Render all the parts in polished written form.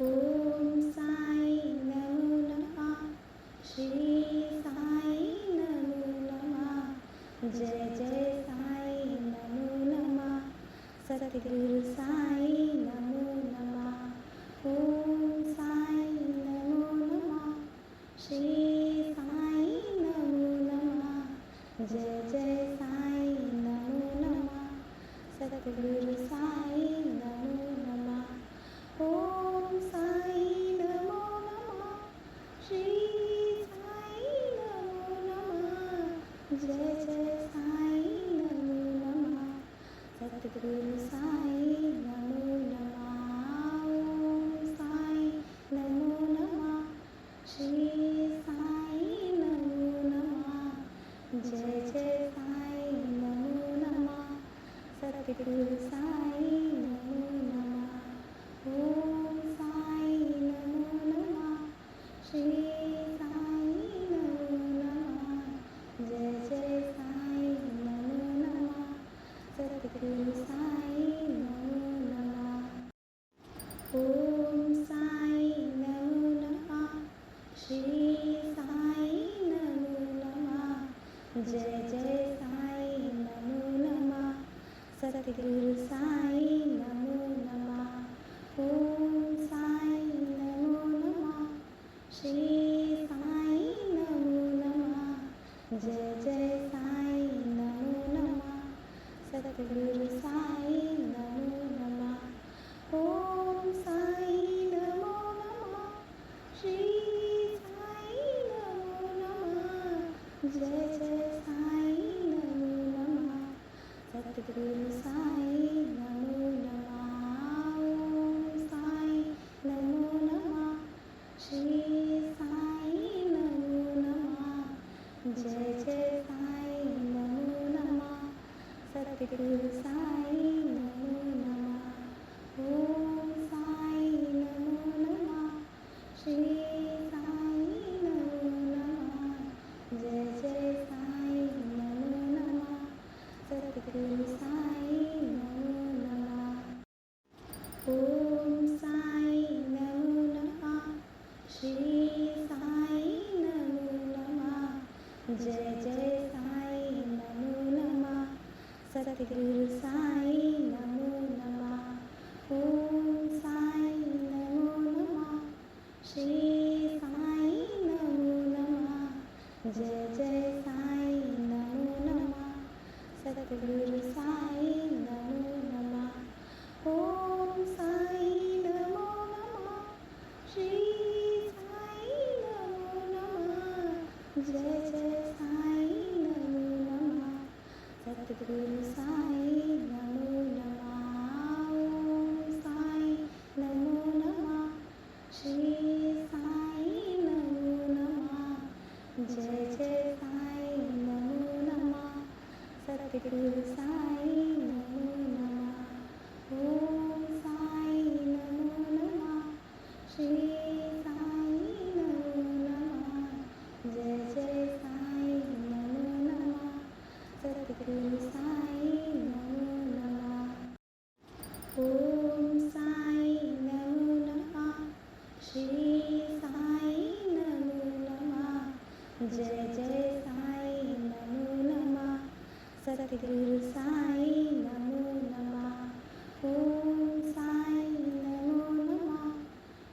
ओम साई नमो नमः। श्री साई नमो नमः। जय जय साई नमो नमः। सतगुरु साई नमो नमः। ओम साई नमो नमः। श्री साई नमो नमः। जय जय साई नमो नमः। सतगुरु साई नमो नमः। ओम साई नमो नमः। श्री साई नमो नमः। जय जय साई नमो नमः। सतगुरु साई नमो नमः। ओम साई नमो नमः। श्री साई नमो नमः। जय जय साई नमो नमः। सतगुरु साई नमो नमः। ओम साई नमो नमः। श्री साई नमो नमः। जय जय साई नमो नमः। सतगुरु साई नमो नमः। ओम साई नमो नमः। श्री साई नमो नमः। जय जय साई नमो नमः। सतगुरु साई नमो नमः। ओम साई नमो नमः। श्री साई नमो नमः। जय जय साई नमो नमः। सतगुरु साई नमो नमः। ओम साई नमो नमः। श्री साई नमो नमः। जय जय साई नमो नमः। सतगुरु साई नमो नमः। ओम साई नमो नमः। श्री साई नमो नमः। जय जय साई नमो नमः। सतगुरु साई नमो नमः। ओम साई नमो नमः। श्री साई नमो नमः। जय जय साई नमो नमः। सतगुरु साई नमो नमः। ओम साई नमो नमः। श्री साई नमो नमः। जय जय साई नमो नमः। सतगुरु साई नमो नमः। ओम साई नमो नमः। श्री साई नमो नमः। जय जय साई नमो नमः। सतगुरु साई नमो नमः। ओम साई नमो नमः। श्री साई नमो नमः। जय जय साई नमो नमः। सतगुरु साई नमो नमः। ओम साई नमो नमः। श्री साई नमो नमः। जय जय साई नमो नमः। सतगुरु साई नमो नमः। ओम साई नमो नमः। श्री साई नमो नमः। जय जय साई नमो नमः। सतगुरु साई नमो नमः। ओम साई नमो नमः। श्री साई नमो नमः। जय जय साई नमो नमः। सतगुरु साई नमो नमः। ओम साई नमो नमः।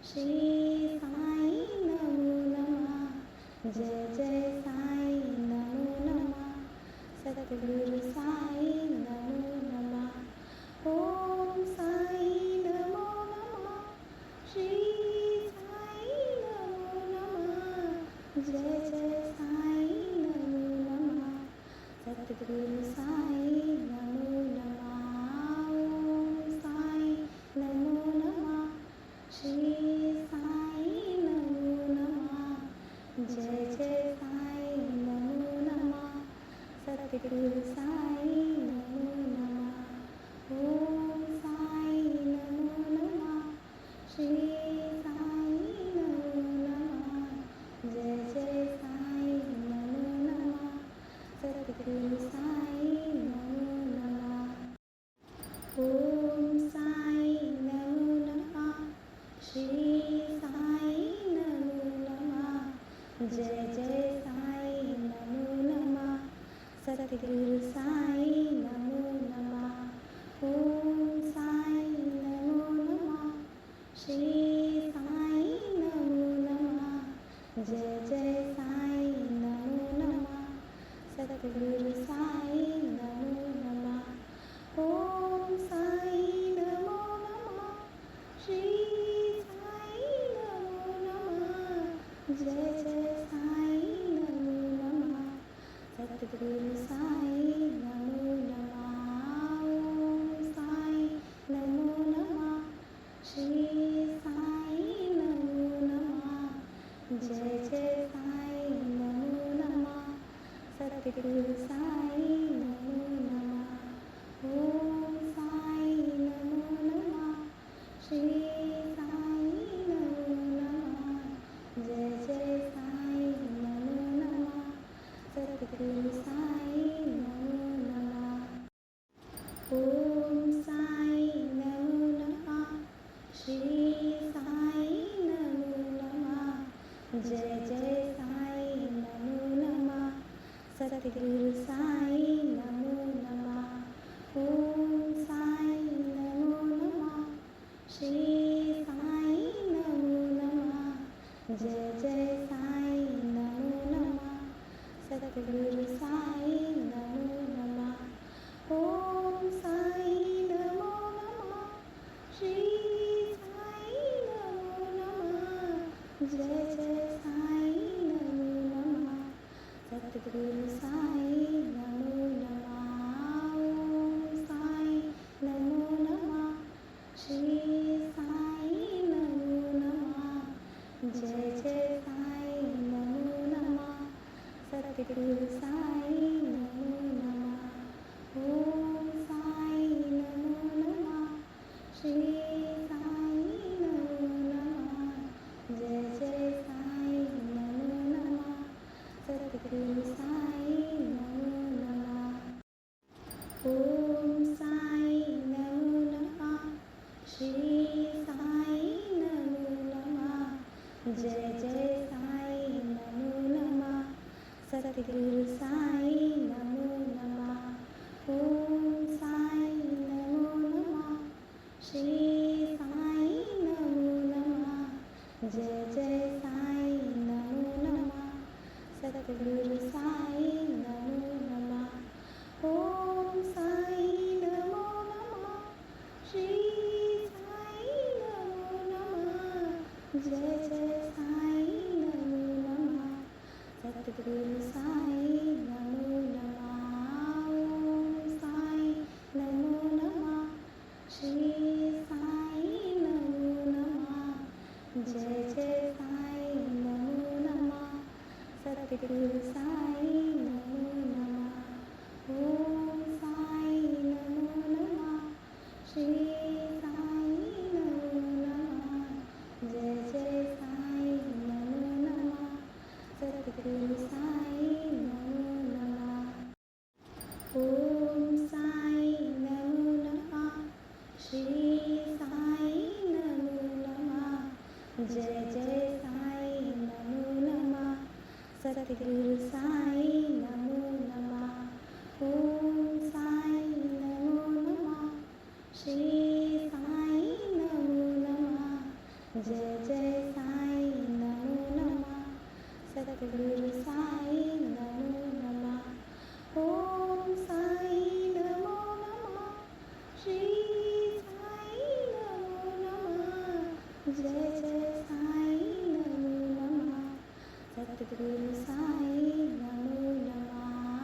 श्री साई नमो नमः। जय जय साई नमो नमः। सतगुरु साई नमो नमः। ओम साई नमो नमः। श्री साई नमो नमः। जय जय साई नमो नमः। सतगुरु साई नमो नमः। ओम साई नमो नमः। श्री साई नमो नमः। जय जय साई नमो नमः। सतगुरु साई नमो नमः। ओम साई नमो नमः। श्री साई नमो नमः। जय जय साई नमो नमः। सतगुरु साई नमो नमः। ओम साई नमो नमः। श्री श्री साई नमो नमः। जय जय साई नमो नमः। सद्गुरु साई नमो नमः। ओम साई नमो नमः। श्री साई नमो नमः। जय जय साई नमो नमः। सद्गुरु साई नमो नमः। ओम साई नमो नमः। श्री साई नमो नमः। जय जय साई नमो नमः। सद्गुरु साई नमो नमः। ओम साई नमो नमः। श्री साई नमो नमः। जय जय साई नमो नमः। सद्गुरु साई नमो नमः। ओम साई नमो नमः। श्री साई नमो नमः। जय जय साई नमो नमः। सद्गुरु साई नमो नमः। ओम साई नमो नमः। श्री साई नमो नमः। जय जय साई नमो नमः। सद्गुरु साई नमो नमः। ओम साई नमो नमः। श्री साई नमो नमः। जय जय साई नमो नमः। सद्गुरु साई नमो नमः। ओम साई नमो नमः। श्री साई नमो नमः। जय जय साई नमो नमः। सद्गुरु साई नमो नमः। ओम साई नमो नमः। श्री साई नमो नमः। जय जय साई नमो नमः। सद्गुरु साई नमो नमः। ओम साई नमो नमः। श्री साई नमो नमः। जय जय साई नमो नमः। सद्गुरु साई नमो नमः। ओम साई नमो नमः। श्री साई नमो नमः। जय जय साई नमो नमः। सद्गुरु साई नमो नमः। ओम साई नमो नमः। श्री साई नमो नमः। जय जय साई नमो नमः। सद्गुरु साई नमो नमः। ओम साई नमो नमः। श्री साई नमो नमः। जय जय साई नमो नमः। सद्गुरु साई नमो नमः। ओम साई नमो नमः। श्री साई नमो नमः। जय जय साई नमो नमः। सद्गुरु साई नमो नमः। ओम साई नमो नमः। श्री साई नमो नमः। जय जय साई नमो नमः। सद्गुरु साई नमो नमः। ओम साई नमो नमः। श्री साई नमो नमः। जय जय साई नमो नमः। सद्गुरु साई नमो नमः। ओम साई नमो नमः। श्री साई नमो नमः। जय जय साई नमो नमः। सद्गुरु साई नमो नमः।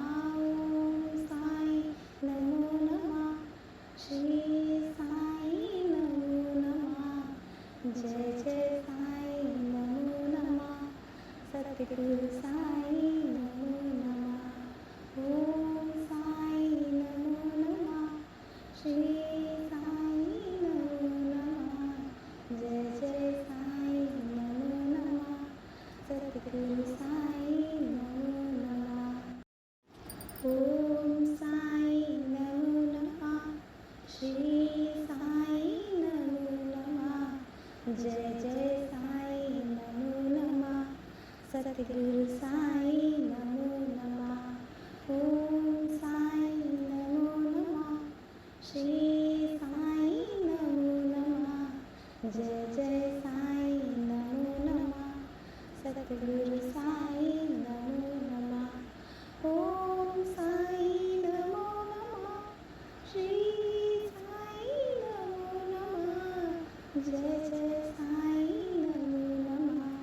ओम साई नमो नमः। श्री साई नमो नमः। जय जय साई नमो नमः। सद्गुरु साई नमो नमः। ओम साई नमो नमः। श्री साई नमो नमः। जय जय साई नमो नमः। सद्गुरु साई नमो नमः। ओम साई नमो नमः। श्री साई नमो नमः। जय जय साई नमो नमः। सद्गुरु साई नमो नमः। ओम साई नमो नमः। श्री साई नमो नमः। जय जय साई नमो नमः सतगुरु साई नमो नमः ओम साई नमो नमः श्री साई नमो नमः जय जय साई नमो नमः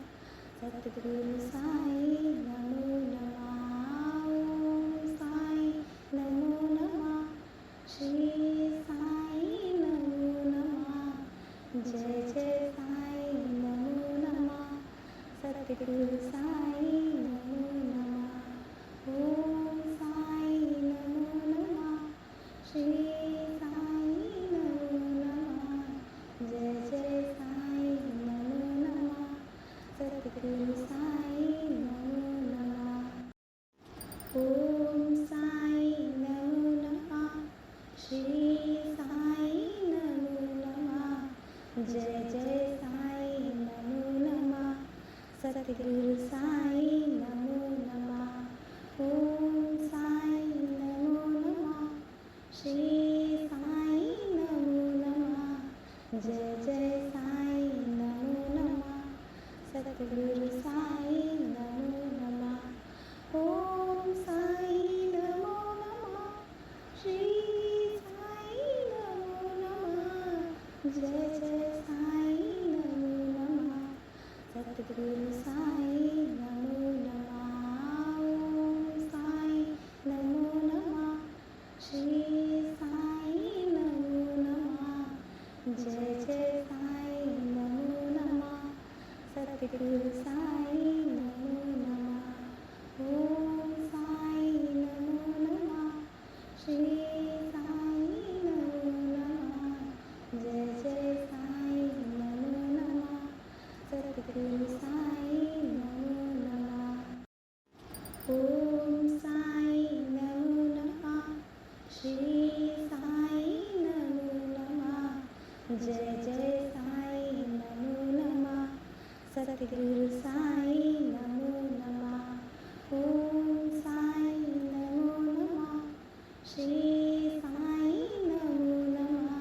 सतगुरु साई नमो नमः ओम साई नमो नमः श्री साई नमो नमः जय जय साई नमो नमः सतगुरु साई नमो नमः ओम साई नमो नमः श्री साई नमो नमः जय जय साई नमो नमः सतगुरु साई नमो नमः ओम साई नमो नमः श्री साई नमो नमः जय जय साई नमो नमः सतगुरु साई नमो नमः ओम साई नमो नमः श्री साई नमो नमः जय जय साई नमो नमः सतगुरु साई नमो नमः ओम साई नमो नमः श्री साई नमो नमः जय जय साई नमो नमः सतगुरु साई नमो नमः ओम साई नमो नमः श्री साई नमो नमः जय जय साई नमो नमः सतगुरु साई नमो नमः ओम साई नमो नमः श्री साई नमो नमः जय जय साई नमो नमः सतगुरु साई नमो नमः ओम साई नमो नमः श्री साई नमो नमः जय जय साई नमो नमः सतगुरु साई नमो नमः ओम साई नमो नमः श्री साई नमो नमः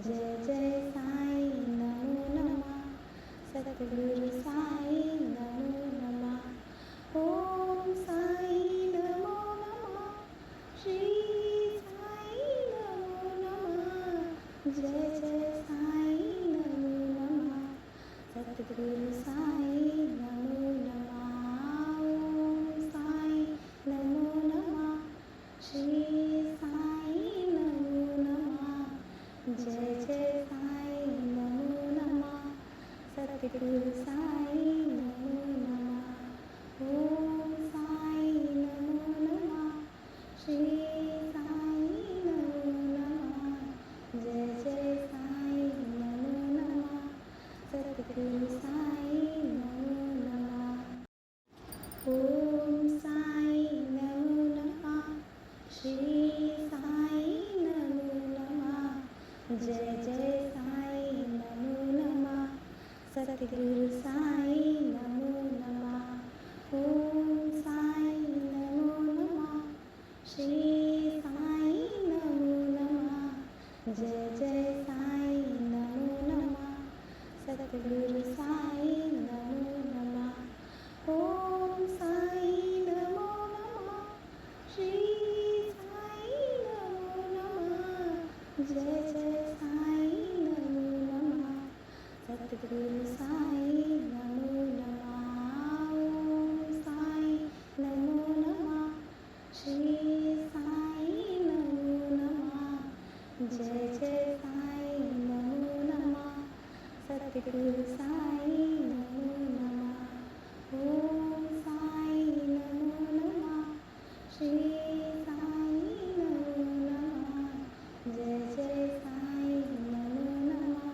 जय जय साई नमो नमः सतगुरु साई नमो नमः ओम साई नमो नमः श्री साई नमो नमः जय जय साई नमो नमः सतगुरु साई नमो नमः ओम साई नमो नमः श्री साई नमो नमः जय जय साई नमो नमः सतगुरु साई नमो नमः ओम साई नमो नमः श्री साई नमो नमः जय जय साई नमो नमः सतगुरु साई नमो नमः ओम साई नमो नमः श्री साई नमो नमः जय जय साई नमो नमः सतगुरु साई नमो नमः ओम साई नमो नमः श्री साई नमो नमः जय जय साई नमो नमः सतगुरु साई नमो नमः ओम साई नमो नमः श्री साई नमो नमः जय जय साई नमो नमः सतगुरु साई नमो नमः ओम साई नमो नमः श्री साई नमो नमः जय जय साई नमो नमः सतगुरु साई नमो नमः ओम साई नमो नमः श्री साई नमो नमः जय जय साई नमो नमः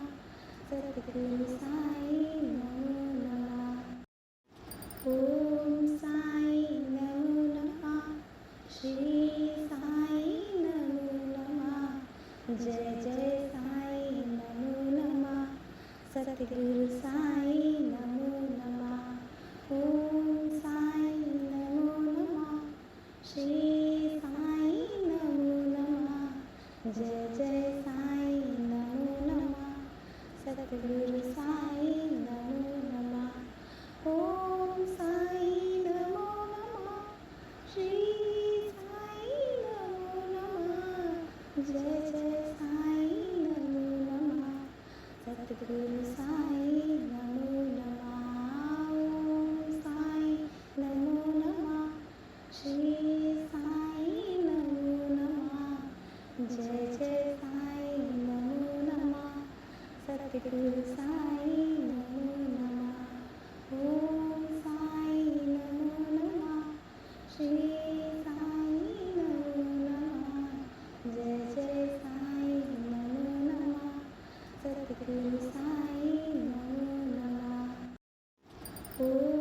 सतगुरु साई नमो नमः ओम साई नमो नमः श्री साई नमो नमः जय जय साई नमो नमः सतगुरु साई नमो नमः ओम साई नमो नमः श्री साई नमो नमः जय जय साई नमो नमः सतगुरु सद्गुरु साई नमो नमः. ओम साई नमो नमः. श्री साई नमो नमः. जय जय साई नमो नमः. सद्गुरु साई नमो नमः. ओम साई नमो नमः. श्री साई नमो नमः. जय जय साई नमो नमः. सद्गुरु साई नमो नमः. ओम साई नमो नमः. श्री साई नमो नमः. जय जय साई नमो नमः. सद्गुरु साई नमो नमः. ओम